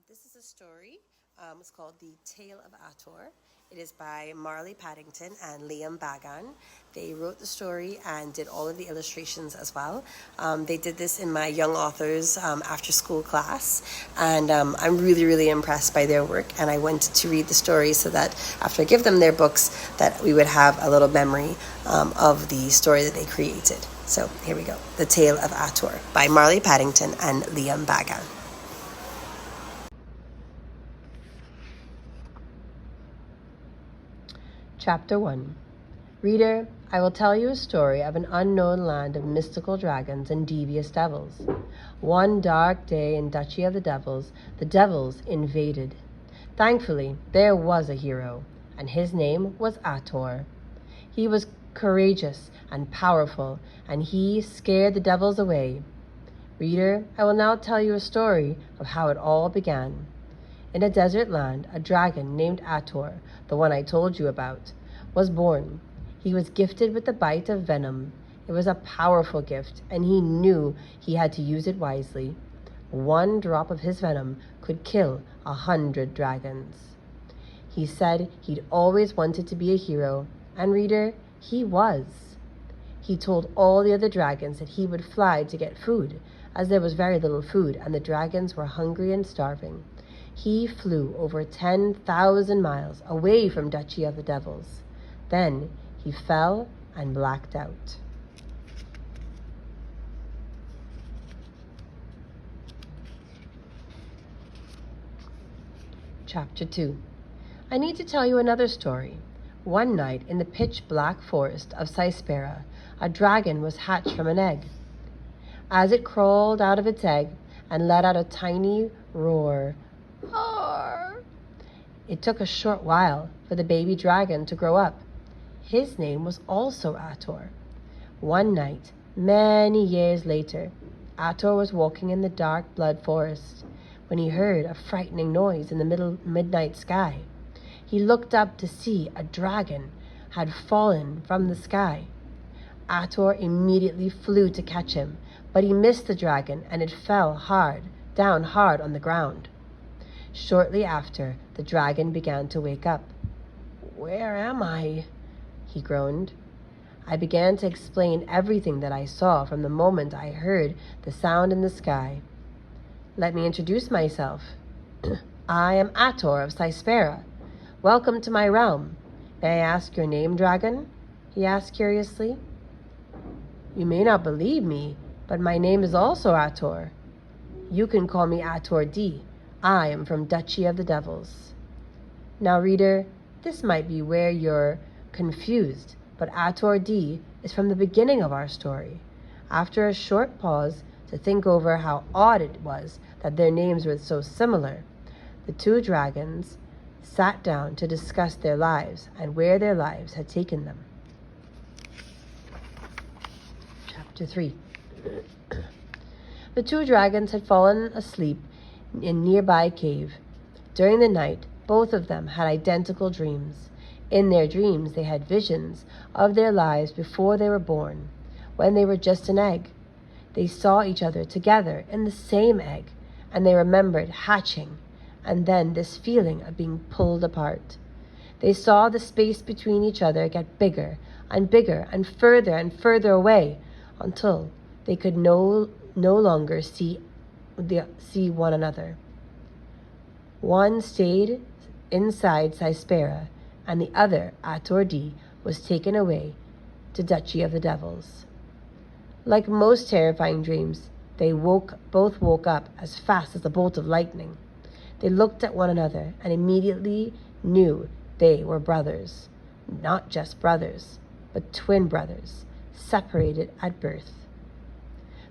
This is a story. It's called The Tale of Attor. It is by Marley Paddington and Baggan. They wrote the story and did all of the illustrations as well. They did this in my young authors after school class, and I'm really, really impressed by their work. And I wanted to read the story so that after I give them their books, that we would have a little memory of the story that they created. So here we go. The Tale of Attor by Marley Paddington and Baggan. Chapter 1. Reader, I will tell you a story of an unknown land of mystical dragons and devious devils. One dark day in Duchy of the devils invaded. Thankfully, there was a hero, and his name was Attor. He was courageous and powerful, and he scared the devils away. Reader, I will now tell you a story of how it all began. In a desert land, a dragon named Attor, the one I told you about, was born. He was gifted with the bite of venom. It was a powerful gift, and he knew he had to use it wisely. One drop of his venom could kill 100 dragons. He said he'd always wanted to be a hero, and reader, he was. He told all the other dragons that he would fly to get food, as there was very little food, and the dragons were hungry and starving. He flew over 10,000 miles away from Duchy of the Devils. Then he fell and blacked out. Chapter 2. I need to tell you another story. One night in the pitch-black forest of Cyspera, a dragon was hatched from an egg. As it crawled out of its egg and let out a tiny roar, it took a short while for the baby dragon to grow up. His name was also Attor. One night, many years later, Attor was walking in the dark blood forest when he heard a frightening noise in the midnight sky. He looked up to see a dragon had fallen from the sky. Attor immediately flew to catch him, but he missed the dragon and it fell down hard on the ground. Shortly after, the dragon began to wake up. "Where am I?" he groaned. I began to explain everything that I saw from the moment I heard the sound in the sky. Let me introduce myself. I am Attor of Cyspera. Welcome to my realm. May I ask your name, dragon? He asked curiously. You may not believe me, but my name is also Attor. You can call me Attor D. I am from Duchy of the Devils. Now, reader, this might be where you're confused, but Attor D is from the beginning of our story. After a short pause to think over how odd it was that their names were so similar, the two dragons sat down to discuss their lives and where their lives had taken them. Chapter 3. The two dragons had fallen asleep in a nearby cave. During the night, both of them had identical dreams. In their dreams, they had visions of their lives before they were born, when they were just an egg. They saw each other together in the same egg, and they remembered hatching, and then this feeling of being pulled apart. They saw the space between each other get bigger and further away, until they could no longer see one another. One stayed inside Cyspera, and the other, Attor D, was taken away to Duchy of the Devils. Like most terrifying dreams, they both woke up as fast as a bolt of lightning. They looked at one another and immediately knew they were brothers. Not just brothers, but twin brothers, separated at birth.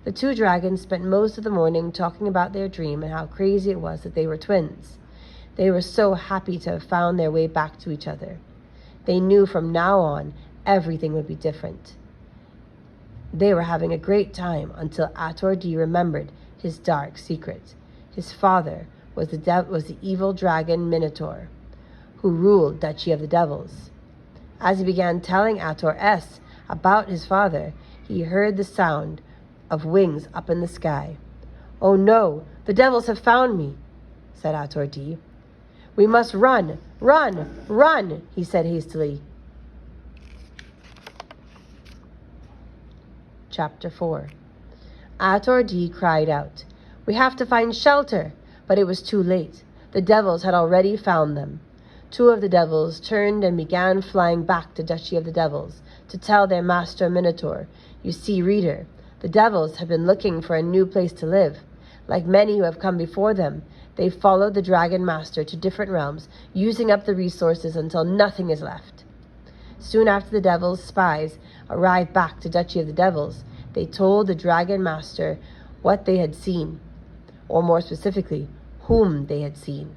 The two dragons spent most of the morning talking about their dream and how crazy it was that they were twins. They were so happy to have found their way back to each other. They knew from now on everything would be different. They were having a great time until Attor D remembered his dark secret. His father was the evil dragon Minotaur, who ruled Duchy of the Devils. As he began telling Attor S about his father, he heard the sound of wings up in the sky. "Oh no, the devils have found me!" said Attor. "We must run, run, run," he said hastily. Chapter 4. Attor cried out, "We have to find shelter!" But it was too late. The devils had already found them. 2 of the devils turned and began flying back to Duchy of the Devils to tell their master Minotaur, "You see, reader, the devils have been looking for a new place to live. Like many who have come before them, they followed the dragon master to different realms, using up the resources until nothing is left." Soon after the devils' spies arrived back to Duchy of the Devils, they told the dragon master what they had seen, or more specifically, whom they had seen.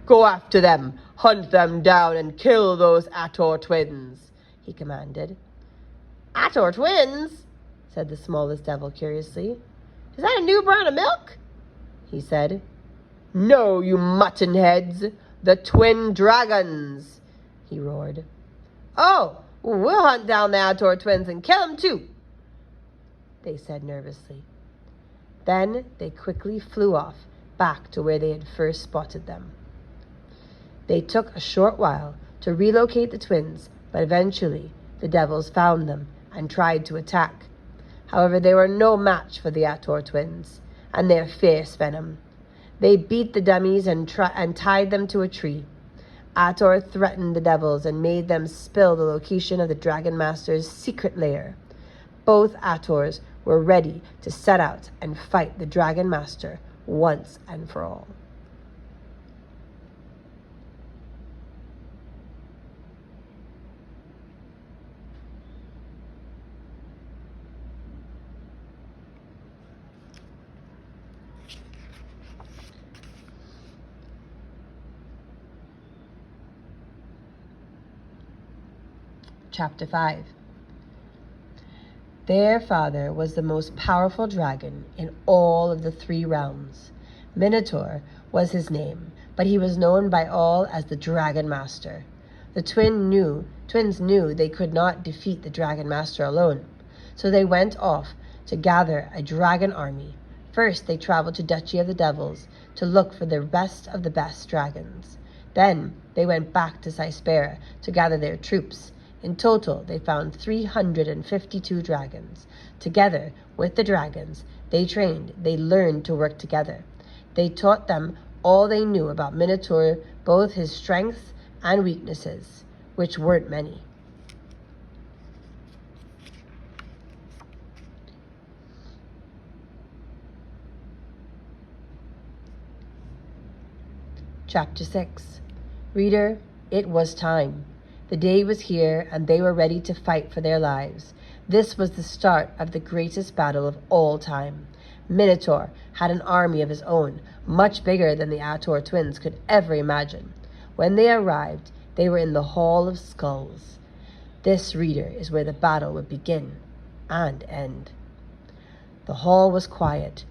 "Go after them, hunt them down, and kill those Attor twins," he commanded. "Attor twins?" said the smallest devil curiously. "Is that a new brand of milk?" he said. "No, you mutton heads, the twin dragons," he roared. "Oh, we'll hunt down the Attor twins and kill them too," they said nervously. Then they quickly flew off back to where they had first spotted them. They took a short while to relocate the twins, but eventually the devils found them and tried to attack. However, they were no match for the Attor twins and their fierce venom. They beat the dummies and tied them to a tree. Attor threatened the devils and made them spill the location of the Dragon Master's secret lair. Both Attors were ready to set out and fight the Dragon Master once and for all. Chapter 5. Their father was the most powerful dragon in all of the 3 realms. Minotaur was his name, but he was known by all as the Dragon Master. The twins knew they could not defeat the Dragon Master alone, so they went off to gather a dragon army. First, they traveled to Duchy of the Devils to look for the best of the best dragons. Then, they went back to Cyspera to gather their troops. In total, they found 352 dragons. Together with the dragons, they learned to work together. They taught them all they knew about Minotaur, both his strengths and weaknesses, which weren't many. Chapter 6. Reader, it was time. The day was here, and they were ready to fight for their lives. This was the start of the greatest battle of all time. Minotaur had an army of his own, much bigger than the Attor twins could ever imagine. When they arrived, they were in the Hall of Skulls. This, reader, is where the battle would begin and end. The hall was quiet,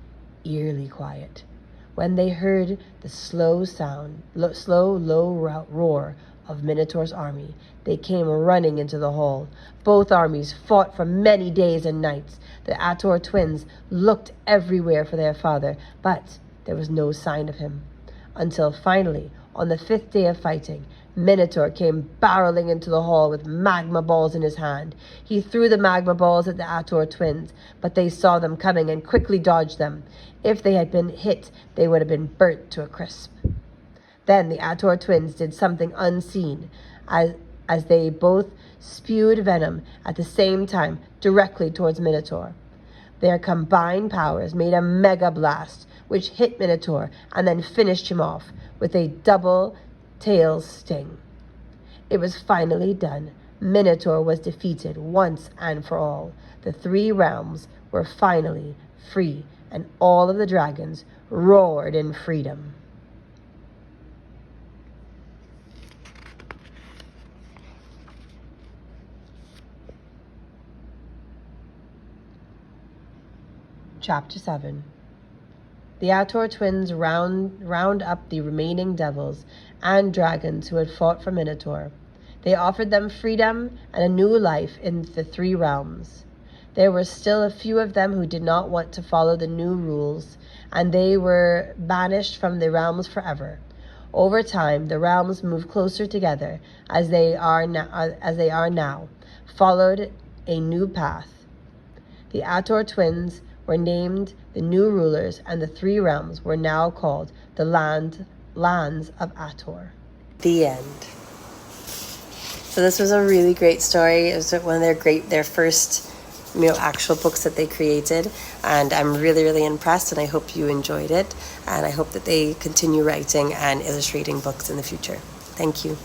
eerily quiet. When they heard the slow, low roar of Minotaur's army, they came running into the hall. Both armies fought for many days and nights. The Attor twins looked everywhere for their father, but there was no sign of him. Until finally, on the 5th day of fighting, Minotaur came barreling into the hall with magma balls in his hand. He threw the magma balls at the Attor twins, but they saw them coming and quickly dodged them. If they had been hit, they would have been burnt to a crisp. Then the Attor twins did something unseen, as they both spewed venom at the same time directly towards Minotaur. Their combined powers made a mega blast, which hit Minotaur and then finished him off with a double tail sting. It was finally done. Minotaur was defeated once and for all. The 3 realms were finally free, and all of the dragons roared in freedom. Chapter 7. The Attor twins round up the remaining devils and dragons who had fought for Minotaur. They offered them freedom and a new life in the 3 realms. There were still a few of them who did not want to follow the new rules, and they were banished from the realms forever. Over time, the realms moved closer together as they are now, followed a new path. The Attor twins were named the new rulers, and the 3 realms were now called the lands of Attor. The end. So this was a really great story. It was one of their first, actual books that they created, and I'm really, really impressed, and I hope you enjoyed it, and I hope that they continue writing and illustrating books in the future. Thank you.